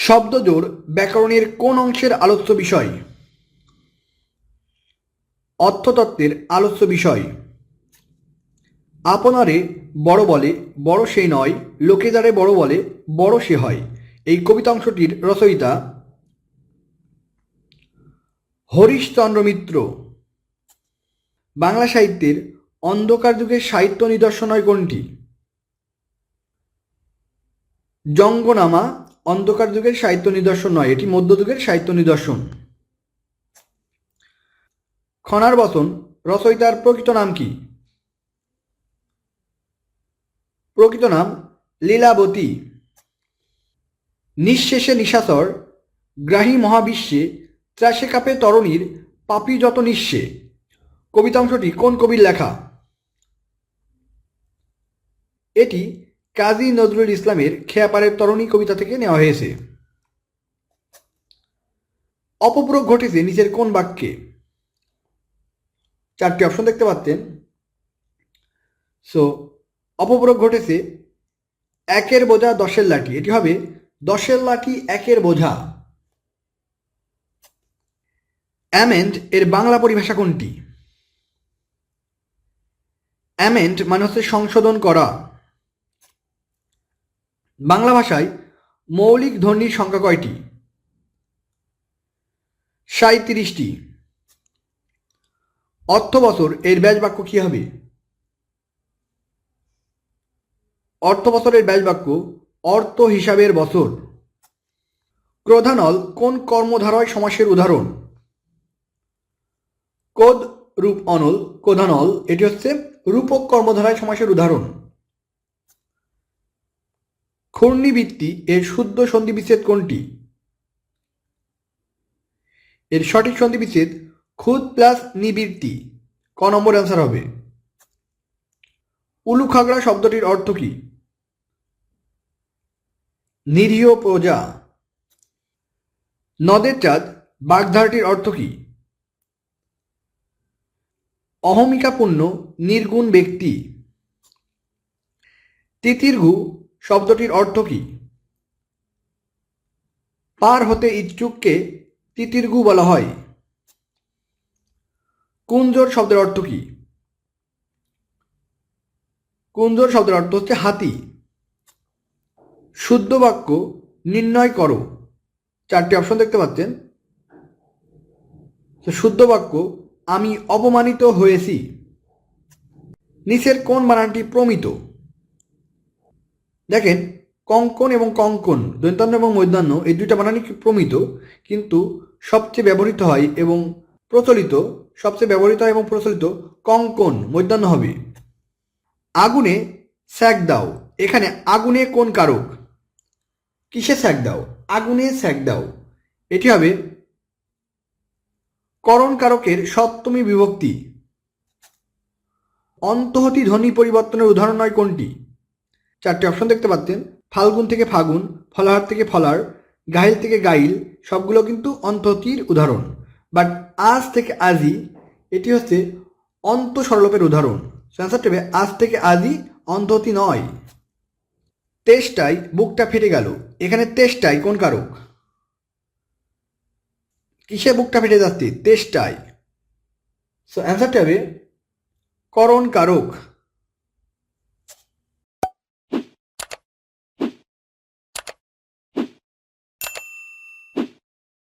শব্দজোড় ব্যাকরণের কোন অংশের আলোচ্য বিষয়? অর্থতত্ত্বের আলোচ্য বিষয়। আপনারে বড় বলে বড় সে নয়, লোকে যারে বড় বলে বড় সে হয়। এই কবিতাংশটির রচয়িতা হরিশচন্দ্র মিত্র। বাংলা সাহিত্যের অন্ধকার যুগের সাহিত্য নিদর্শনয় কোনটি? জঙ্গনামা অন্ধকার যুগের সাহিত্য নিদর্শন নয়, এটি মধ্যযুগের সাহিত্য নিদর্শন। খনার বচন রচয়িতার প্রকৃত নাম কি? প্রকৃত নাম লীলাবতী। নিঃশেষে নিশাচর গ্রাহী মহাবিশ্বে ত্রাসে কাপে তরণীর পাপী যত নিঃস্বে। কবিতাংশটি কোন কবির লেখা? এটি কাজী নজরুল ইসলামের খেয়াপাড়ের তরণী কবিতা থেকে নেওয়া হয়েছে। অপপ্রয়োগ ঘটেছে নিচের কোন বাক্যে? চারটি অপশন দেখতে পাচ্ছেন। অপপ্রয়োগ ঘটেছে একের বোঝা দশের লাঠি, এটি হবে দশের লাঠি একের বোঝা। অ্যামেন্ড এর বাংলা পরিভাষা কোনটি? অ্যামেন্ড মানে হচ্ছে সংশোধন করা। বাংলা ভাষায় মৌলিক ধ্বনির সংখ্যা কয়টি? 37টি। অর্থবছর এর ব্যাস বাক্য কি হবে? অর্থবছরের ব্যাস বাক্য অর্থ হিসাবের বছর। ক্রোধানল কোন কর্মধারয় সমাসের উদাহরণ? কোদ রূপ অনল ক্রোধানল, এটি হচ্ছে রূপক কর্মধারয় সমাসের উদাহরণ। ঘূর্ণিবৃত্তি এর শুদ্ধ সন্ধিবিচ্ছেদ কোনটি? এর সঠিক সন্ধিবিচ্ছেদ খুদ প্লাস নিবৃত্তি। ক নম্বর অ্যান্সার হবে। উলুখাগড়া শব্দটির অর্থ কি? নিরীহ প্রজা। নদের চাঁদ বাগধারাটির অর্থ কি? অহমিকাপূর্ণ নির্গুণ ব্যক্তি। তিতির্ঘু শব্দটির অর্থ কি? পার হতে ইচ্ছুককে তিতির্ঘু বলা হয়। কুঞ্জর শব্দের অর্থ কি? কুঞ্জর শব্দের অর্থ হচ্ছে হাতি। শুদ্ধ বাক্য নির্ণয় করো। চারটি অপশন দেখতে পাচ্ছেন। শুদ্ধ বাক্য আমি অপমানিত হয়েছি। নিচের কোন বানানটি প্রমিত? দেখেন, কঙ্কন এবং কঙ্কন দন্তান্ন এবং মধ্যাহ্ন এই দুইটা বানানই প্রমিত, কিন্তু সবচেয়ে ব্যবহৃত হয় এবং প্রচলিত কঙ্কন মধ্যাহ্ন হবে। আগুনে সেক দাও, এখানে আগুনে কোন কারক? কিসে সেক দাও? আগুনে সেক দাও, এটি হবে করণ কারকের সপ্তমী বিভক্তি। অন্তহতি ধ্বনি পরিবর্তনের উদাহরণ নয় কোনটি? চারটি অপশন দেখতে পাচ্ছেন। ফাল্গুন থেকে ফাগুন, ফলাহার থেকে ফলার, গাইল থেকে গাইল, সবগুলো কিন্তু অন্তহতির উদাহরণ। বাট আজ থেকে আজই, এটি হচ্ছে অন্ত সরলোপের উদাহরণ। অ্যান্সারটি হবে আজ থেকে আজই, অন্তহতি নয়। তেষ্টায় বুকটা ফেটে গেল, এখানে তেষ্টায় কোন কারক? কিসে বুকটা ফেটে যাচ্ছে? তেষ্টায়। অ্যান্সারটি হবে করণ কারক।